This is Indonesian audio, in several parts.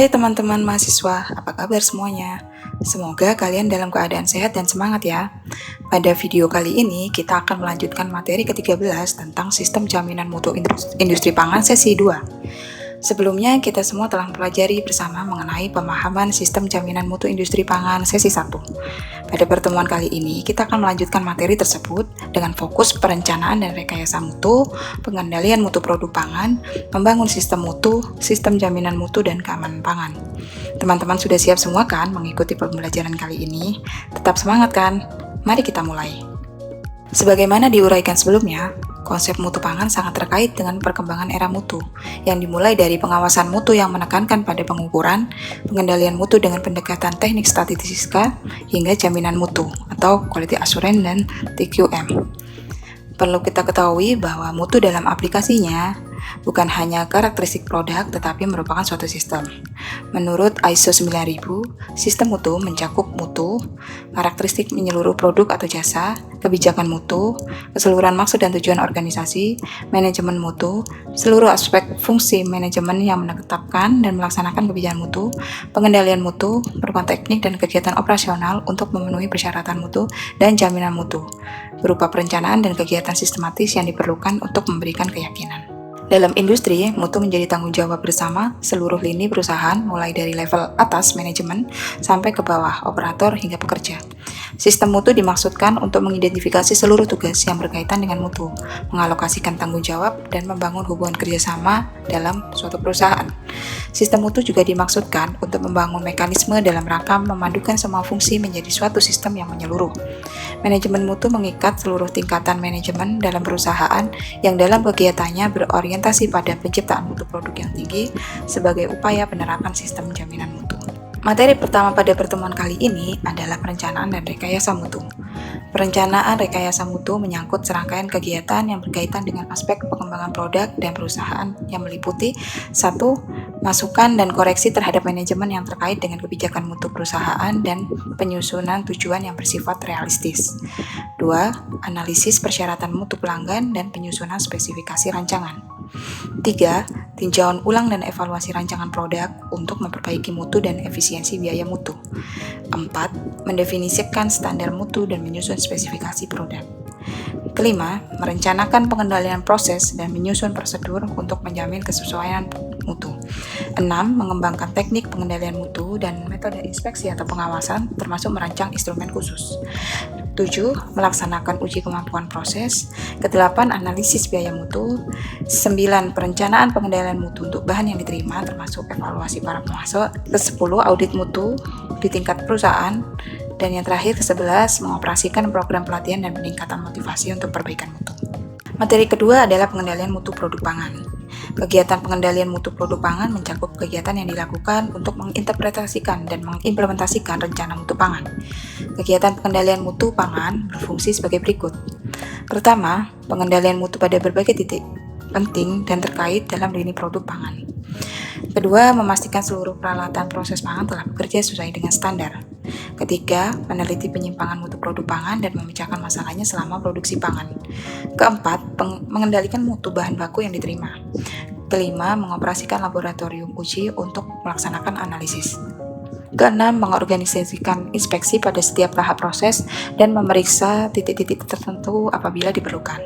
Hai teman-teman mahasiswa, apa kabar semuanya? Semoga kalian dalam keadaan sehat dan semangat ya. Pada video kali ini, kita akan melanjutkan materi ke-13 tentang sistem jaminan mutu industri pangan sesi 2. Sebelumnya, kita semua telah mempelajari bersama mengenai pemahaman sistem jaminan mutu industri pangan sesi 1. Pada pertemuan kali ini, kita akan melanjutkan materi tersebut dengan fokus perencanaan dan rekayasa mutu, pengendalian mutu produk pangan, membangun sistem mutu, sistem jaminan mutu, dan keamanan pangan. Teman-teman sudah siap semua kan mengikuti pembelajaran kali ini? Tetap semangat kan? Mari kita mulai. Sebagaimana diuraikan sebelumnya, konsep mutu pangan sangat terkait dengan perkembangan era mutu, yang dimulai dari pengawasan mutu yang menekankan pada pengukuran, pengendalian mutu dengan pendekatan teknik statistika, hingga jaminan mutu atau quality assurance dan TQM. Perlu kita ketahui bahwa mutu dalam aplikasinya bukan hanya karakteristik produk, tetapi merupakan suatu sistem. Menurut ISO 9000, sistem mutu mencakup mutu, karakteristik menyeluruh produk atau jasa, kebijakan mutu, keseluruhan maksud dan tujuan organisasi, manajemen mutu, seluruh aspek fungsi manajemen yang menetapkan dan melaksanakan kebijakan mutu, pengendalian mutu, perubahan teknik dan kegiatan operasional untuk memenuhi persyaratan mutu dan jaminan mutu, berupa perencanaan dan kegiatan sistematis yang diperlukan untuk memberikan keyakinan. Dalam industri, mutu menjadi tanggung jawab bersama seluruh lini perusahaan mulai dari level atas manajemen sampai ke bawah operator hingga pekerja. Sistem mutu dimaksudkan untuk mengidentifikasi seluruh tugas yang berkaitan dengan mutu, mengalokasikan tanggung jawab, dan membangun hubungan kerjasama dalam suatu perusahaan. Sistem mutu juga dimaksudkan untuk membangun mekanisme dalam rangka memadukan semua fungsi menjadi suatu sistem yang menyeluruh. Manajemen mutu mengikat seluruh tingkatan manajemen dalam perusahaan yang dalam kegiatannya berorientasi pada penciptaan mutu produk yang tinggi sebagai upaya penerapan sistem jaminan mutu. Materi pertama pada pertemuan kali ini adalah perencanaan dan rekayasa mutu. Perencanaan rekayasa mutu menyangkut serangkaian kegiatan yang berkaitan dengan aspek pengembangan produk dan perusahaan yang meliputi 1. Masukan dan koreksi terhadap manajemen yang terkait dengan kebijakan mutu perusahaan dan penyusunan tujuan yang bersifat realistis. 2. Analisis persyaratan mutu pelanggan dan penyusunan spesifikasi rancangan. 3. Tinjauan ulang dan evaluasi rancangan produk untuk memperbaiki mutu dan efisiensi biaya mutu. 4. Mendefinisikan standar mutu dan menyusun spesifikasi produk. Kelima, merencanakan pengendalian proses dan menyusun prosedur untuk menjamin kesesuaian mutu. 6. Mengembangkan teknik pengendalian mutu dan metode inspeksi atau pengawasan termasuk merancang instrumen khusus. 7. Melaksanakan uji kemampuan proses. 8. Analisis biaya mutu. 9. Perencanaan pengendalian mutu untuk bahan yang diterima termasuk evaluasi para pemasok. 10. Audit mutu di tingkat perusahaan. Dan yang terakhir ke-11, mengoperasikan program pelatihan dan peningkatan motivasi untuk perbaikan mutu. Materi kedua adalah pengendalian mutu produk pangan. Kegiatan pengendalian mutu produk pangan mencakup kegiatan yang dilakukan untuk menginterpretasikan dan mengimplementasikan rencana mutu pangan. Kegiatan pengendalian mutu pangan berfungsi sebagai berikut. Pertama, pengendalian mutu pada berbagai titik penting dan terkait dalam lini produk pangan. Kedua, memastikan seluruh peralatan proses pangan telah bekerja sesuai dengan standar. Ketiga, meneliti penyimpangan mutu produk pangan dan memecahkan masalahnya selama produksi pangan. Keempat, mengendalikan mutu bahan baku yang diterima. Kelima, mengoperasikan laboratorium uji untuk melaksanakan analisis. Keenam, mengorganisasikan inspeksi pada setiap tahap proses dan memeriksa titik-titik tertentu apabila diperlukan.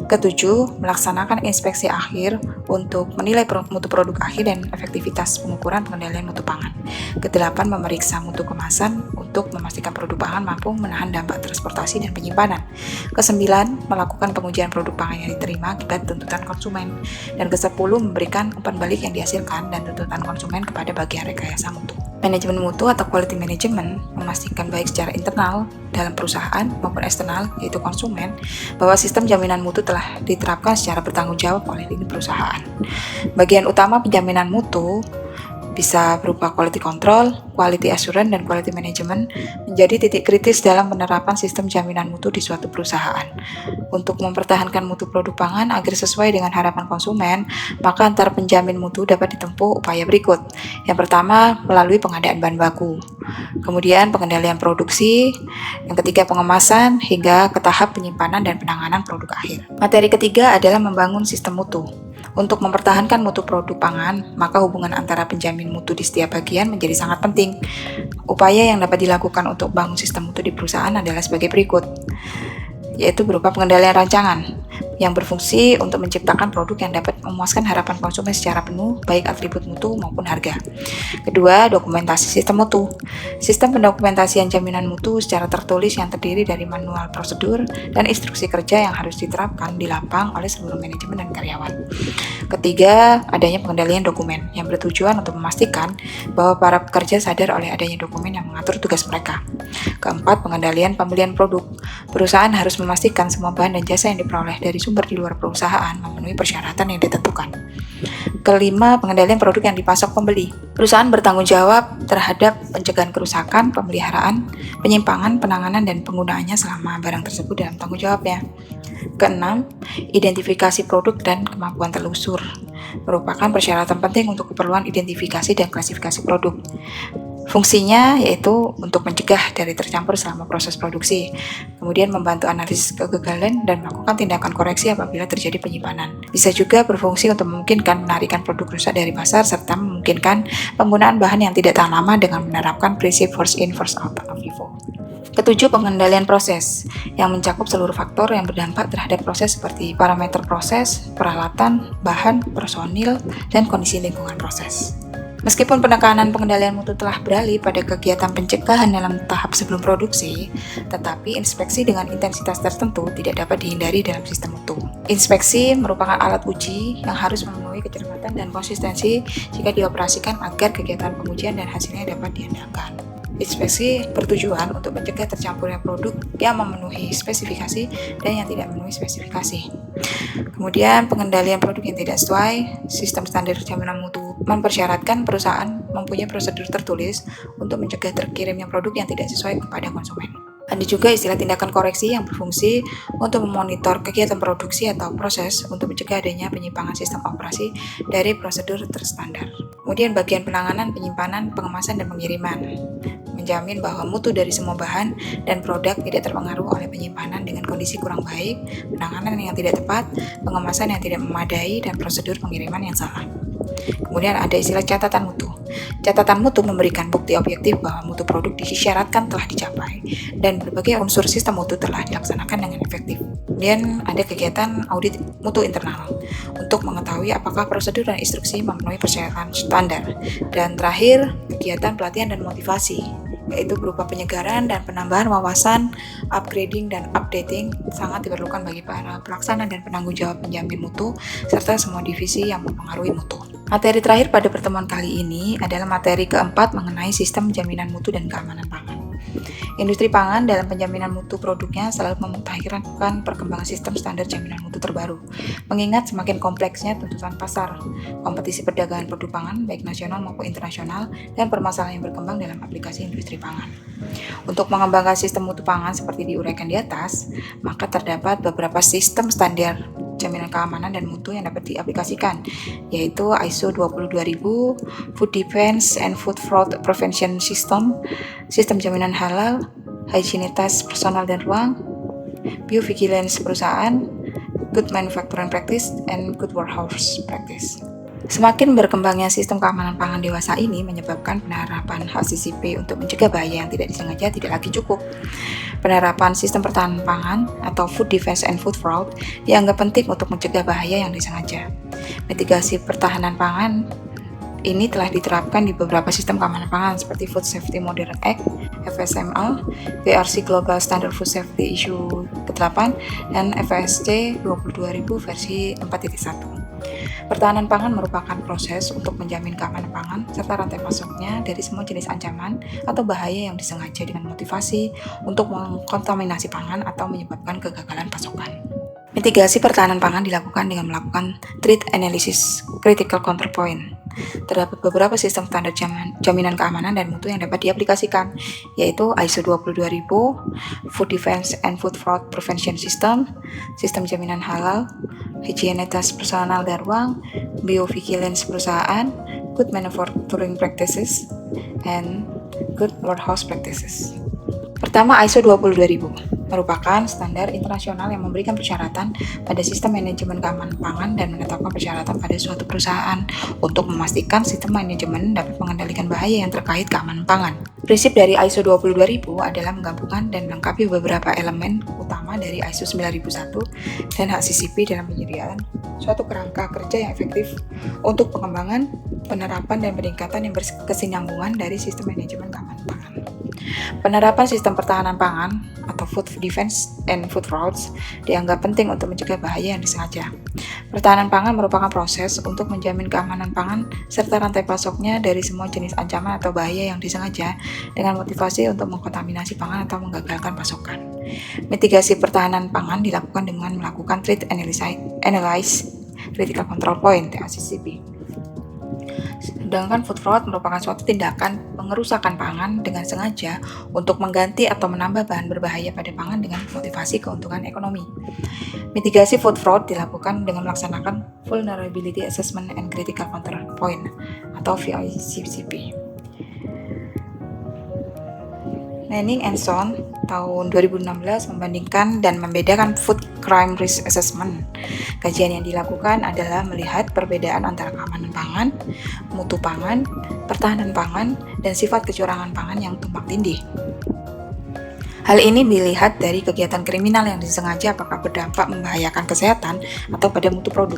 Ketujuh, melaksanakan inspeksi akhir untuk menilai mutu produk akhir dan efektivitas pengukuran pengendalian mutu pangan. Kedelapan, memeriksa mutu kemasan untuk memastikan produk pangan mampu menahan dampak transportasi dan penyimpanan. Kesembilan, melakukan pengujian produk pangan yang diterima akibat tuntutan konsumen. Dan kesepuluh, memberikan umpan balik yang dihasilkan dan tuntutan konsumen kepada bagian rekayasa mutu. Manajemen mutu atau quality management memastikan baik secara internal dalam perusahaan maupun eksternal, yaitu konsumen, bahwa sistem jaminan mutu telah diterapkan secara bertanggung jawab oleh lini perusahaan. Bagian utama penjaminan mutu bisa berupa quality control, quality assurance, dan quality management menjadi titik kritis dalam penerapan sistem jaminan mutu di suatu perusahaan. Untuk mempertahankan mutu produk pangan agar sesuai dengan harapan konsumen, maka antar penjamin mutu dapat ditempuh upaya berikut. Yang pertama, melalui pengadaan bahan baku. Kemudian pengendalian produksi. Yang ketiga, pengemasan hingga ke tahap penyimpanan dan penanganan produk akhir. Materi ketiga adalah membangun sistem mutu. Untuk mempertahankan mutu produk pangan, maka hubungan antara penjamin mutu di setiap bagian menjadi sangat penting. Upaya yang dapat dilakukan untuk bangun sistem mutu di perusahaan adalah sebagai berikut, yaitu berupa pengendalian rancangan yang berfungsi untuk menciptakan produk yang dapat memuaskan harapan konsumen secara penuh, baik atribut mutu maupun harga. Kedua, dokumentasi sistem mutu. Sistem pendokumentasian jaminan mutu secara tertulis yang terdiri dari manual prosedur dan instruksi kerja yang harus diterapkan di lapang oleh seluruh manajemen dan karyawan. Ketiga, adanya pengendalian dokumen yang bertujuan untuk memastikan bahwa para pekerja sadar oleh adanya dokumen yang mengatur tugas mereka. Keempat, pengendalian pembelian produk. Perusahaan harus memastikan semua bahan dan jasa yang diperoleh dari sumber di luar perusahaan memenuhi persyaratan yang ditentukan. Kelima, pengendalian produk yang dipasok pembeli. Perusahaan bertanggung jawab terhadap pencegahan kerusakan, pemeliharaan, penyimpangan, penanganan, dan penggunaannya selama barang tersebut dalam tanggung jawabnya. Keenam, identifikasi produk dan kemampuan telusur merupakan persyaratan penting untuk keperluan identifikasi dan klasifikasi produk. Fungsinya yaitu untuk mencegah dari tercampur selama proses produksi, kemudian membantu analisis kegagalan dan melakukan tindakan koreksi apabila terjadi penyimpanan. Bisa juga berfungsi untuk memungkinkan penarikan produk rusak dari pasar serta memungkinkan penggunaan bahan yang tidak tahan lama dengan menerapkan prinsip first in first out atau FIFO. Ketujuh, pengendalian proses yang mencakup seluruh faktor yang berdampak terhadap proses seperti parameter proses, peralatan, bahan, personil, dan kondisi lingkungan proses. Meskipun penekanan pengendalian mutu telah beralih pada kegiatan pencegahan dalam tahap sebelum produksi, tetapi inspeksi dengan intensitas tertentu tidak dapat dihindari dalam sistem mutu. Inspeksi merupakan alat uji yang harus memenuhi kecermatan dan konsistensi jika dioperasikan agar kegiatan pengujian dan hasilnya dapat diandalkan. Inspeksi bertujuan untuk mencegah tercampurnya produk yang memenuhi spesifikasi dan yang tidak memenuhi spesifikasi. Kemudian pengendalian produk yang tidak sesuai, sistem standar jaminan mutu mempersyaratkan perusahaan mempunyai prosedur tertulis untuk mencegah terkirimnya produk yang tidak sesuai kepada konsumen. Ada juga istilah tindakan koreksi yang berfungsi untuk memonitor kegiatan produksi atau proses untuk mencegah adanya penyimpangan sistem operasi dari prosedur terstandar. Kemudian bagian penanganan, penyimpanan, pengemasan, dan pengiriman menjamin bahwa mutu dari semua bahan dan produk tidak terpengaruh oleh penyimpanan dengan kondisi kurang baik, penanganan yang tidak tepat, pengemasan yang tidak memadai, dan prosedur pengiriman yang salah. Kemudian ada istilah catatan mutu. Catatan mutu memberikan bukti objektif bahwa mutu produk disyaratkan telah dicapai dan berbagai unsur sistem mutu telah dilaksanakan dengan efektif. Kemudian ada kegiatan audit mutu internal untuk mengetahui apakah prosedur dan instruksi memenuhi persyaratan standar. Dan terakhir, kegiatan pelatihan dan motivasi, yaitu berupa penyegaran dan penambahan wawasan, upgrading dan updating sangat diperlukan bagi para pelaksana dan penanggung jawab penjamin mutu serta semua divisi yang mempengaruhi mutu. Materi terakhir pada pertemuan kali ini adalah materi keempat mengenai sistem jaminan mutu dan keamanan pangan. Industri pangan dalam penjaminan mutu produknya selalu memutakhirkan perkembangan sistem standar jaminan mutu terbaru, mengingat semakin kompleksnya tuntutan pasar, kompetisi perdagangan produk pangan baik nasional maupun internasional, dan permasalahan yang berkembang dalam aplikasi industri pangan. Untuk mengembangkan sistem mutu pangan seperti diuraikan di atas, maka terdapat beberapa sistem standar jaminan keamanan dan mutu yang dapat diaplikasikan, yaitu ISO 22000, Food Defense and Food Fraud Prevention System, Sistem Jaminan Halal, Higienitas Personal dan Ruang, Biovigilance Perusahaan, Good Manufacturing Practice, and Good Warehouse Practice. Semakin berkembangnya sistem keamanan pangan dewasa ini menyebabkan penerapan HACCP untuk mencegah bahaya yang tidak disengaja tidak lagi cukup. Penerapan sistem pertahanan pangan atau Food Defense and Food Fraud dianggap penting untuk mencegah bahaya yang disengaja. Mitigasi pertahanan pangan ini telah diterapkan di beberapa sistem keamanan pangan seperti Food Safety Modern Act, FSMA, VRC Global Standard Food Safety Issue ke-8, dan FSC 22000 versi 4.1. Pertahanan pangan merupakan proses untuk menjamin keamanan pangan serta rantai pasoknya dari semua jenis ancaman atau bahaya yang disengaja dengan motivasi untuk mengkontaminasi pangan atau menyebabkan kegagalan pasokan. Mitigasi pertahanan pangan dilakukan dengan melakukan threat analysis critical counterpoint. Terdapat beberapa sistem standar jaminan keamanan dan mutu yang dapat diaplikasikan, yaitu ISO 22000, Food Defense and Food Fraud Prevention System, Sistem Jaminan Halal, Higienitas Personal dan Ruang, Biovigilance Perusahaan, Good Manufacturing Practices, and Good Warehouse Practices. Pertama, ISO 22000. merupakan standar internasional yang memberikan persyaratan pada sistem manajemen keamanan pangan dan menetapkan persyaratan pada suatu perusahaan untuk memastikan sistem manajemen dapat mengendalikan bahaya yang terkait keamanan pangan. Prinsip dari ISO 22000 adalah menggabungkan dan melengkapi beberapa elemen utama dari ISO 9001 dan HACCP dalam penyediaan suatu kerangka kerja yang efektif untuk pengembangan, penerapan, dan peningkatan yang berkesinambungan dari sistem manajemen keamanan pangan. Penerapan sistem pertahanan pangan atau food defense and food frauds dianggap penting untuk mencegah bahaya yang disengaja. Pertahanan pangan merupakan proses untuk menjamin keamanan pangan serta rantai pasoknya dari semua jenis ancaman atau bahaya yang disengaja dengan motivasi untuk mengkontaminasi pangan atau menggagalkan pasokan. Mitigasi pertahanan pangan dilakukan dengan melakukan Threat Analysis Critical Control Point (TACCP). Sedangkan food fraud merupakan suatu tindakan pengerusakan pangan dengan sengaja untuk mengganti atau menambah bahan berbahaya pada pangan dengan motivasi keuntungan ekonomi. Mitigasi food fraud dilakukan dengan melaksanakan Vulnerability Assessment and Critical Control Point atau VACCP. Nanning and Son tahun 2016 membandingkan dan membedakan Food Crime Risk Assessment. Kajian yang dilakukan adalah melihat perbedaan antara keamanan pangan, mutu pangan, pertahanan pangan, dan sifat kecurangan pangan yang tumpang tindih. Hal ini dilihat dari kegiatan kriminal yang disengaja apakah berdampak membahayakan kesehatan atau pada mutu produk.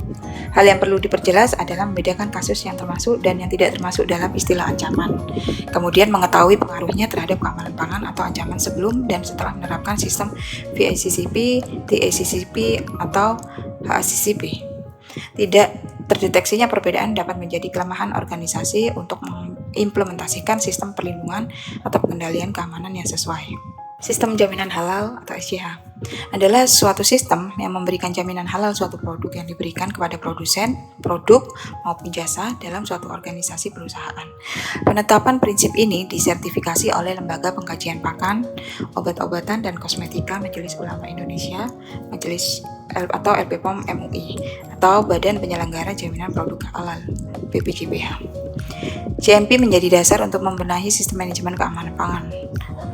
Hal yang perlu diperjelas adalah membedakan kasus yang termasuk dan yang tidak termasuk dalam istilah ancaman. Kemudian mengetahui pengaruhnya terhadap keamanan pangan atau ancaman sebelum dan setelah menerapkan sistem VACCP, TACCP, atau HACCP. Tidak terdeteksinya perbedaan dapat menjadi kelemahan organisasi untuk mengimplementasikan sistem perlindungan atau pengendalian keamanan yang sesuai. Sistem jaminan halal atau SJH adalah suatu sistem yang memberikan jaminan halal suatu produk yang diberikan kepada produsen, produk, maupun jasa dalam suatu organisasi perusahaan. Penetapan prinsip ini disertifikasi oleh Lembaga Pengkajian Pakan, Obat-obatan, dan Kosmetika Majelis Ulama Indonesia, Majelis atau LPPOM MUI, atau Badan Penyelenggara Jaminan Produk Halal, BPJPH. JMP menjadi dasar untuk membenahi sistem manajemen keamanan pangan,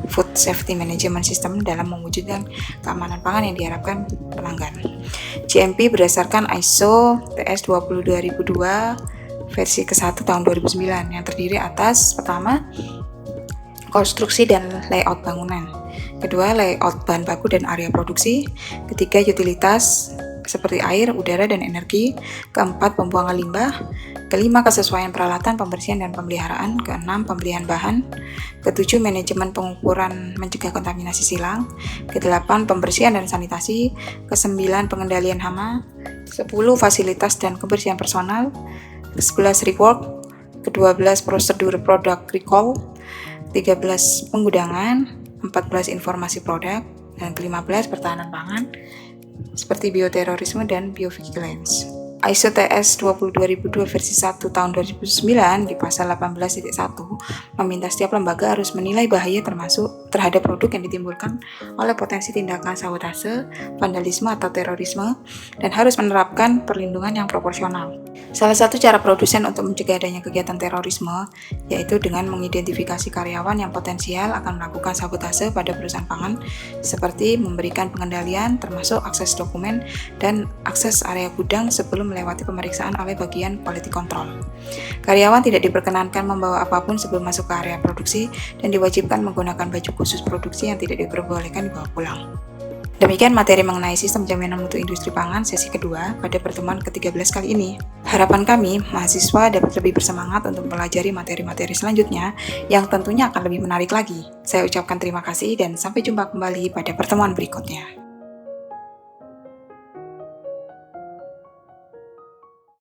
Food Safety Management System, dalam mewujudkan keamanan pangan yang diharapkan pelanggan. JMP berdasarkan ISO TS 20002 versi ke-1 tahun 2009 yang terdiri atas pertama, konstruksi dan layout bangunan, kedua, layout bahan baku dan area produksi, ketiga, utilitas seperti air, udara, dan energi, keempat, pembuangan limbah, kelima, kesesuaian peralatan, pembersihan dan pemeliharaan, keenam, pembelian bahan, ketujuh, manajemen pengukuran mencegah kontaminasi silang, kedelapan, pembersihan dan sanitasi, kesembilan, pengendalian hama, 10, fasilitas dan kebersihan personal, 11, rework, ke-12, prosedur product recall, 13, penggudangan, 14, informasi produk, dan ke-15, pertahanan pangan seperti bioterorisme dan biovigilance. ISO TS 20002 versi 1 tahun 2009 di pasal 18.1 meminta setiap lembaga harus menilai bahaya termasuk terhadap produk yang ditimbulkan oleh potensi tindakan sabotase, vandalisme, atau terorisme, dan harus menerapkan perlindungan yang proporsional. Salah satu cara produsen untuk mencegah adanya kegiatan terorisme yaitu dengan mengidentifikasi karyawan yang potensial akan melakukan sabotase pada perusahaan pangan, seperti memberikan pengendalian termasuk akses dokumen dan akses area gudang sebelum melewati pemeriksaan oleh bagian quality control. Karyawan tidak diperkenankan membawa apapun sebelum masuk ke area produksi dan diwajibkan menggunakan baju khusus produksi yang tidak diperbolehkan dibawa pulang. Demikian materi mengenai sistem jaminan mutu industri pangan sesi kedua pada pertemuan ke-13 kali ini. Harapan kami, mahasiswa dapat lebih bersemangat untuk mempelajari materi-materi selanjutnya yang tentunya akan lebih menarik lagi. Saya ucapkan terima kasih dan sampai jumpa kembali pada pertemuan berikutnya.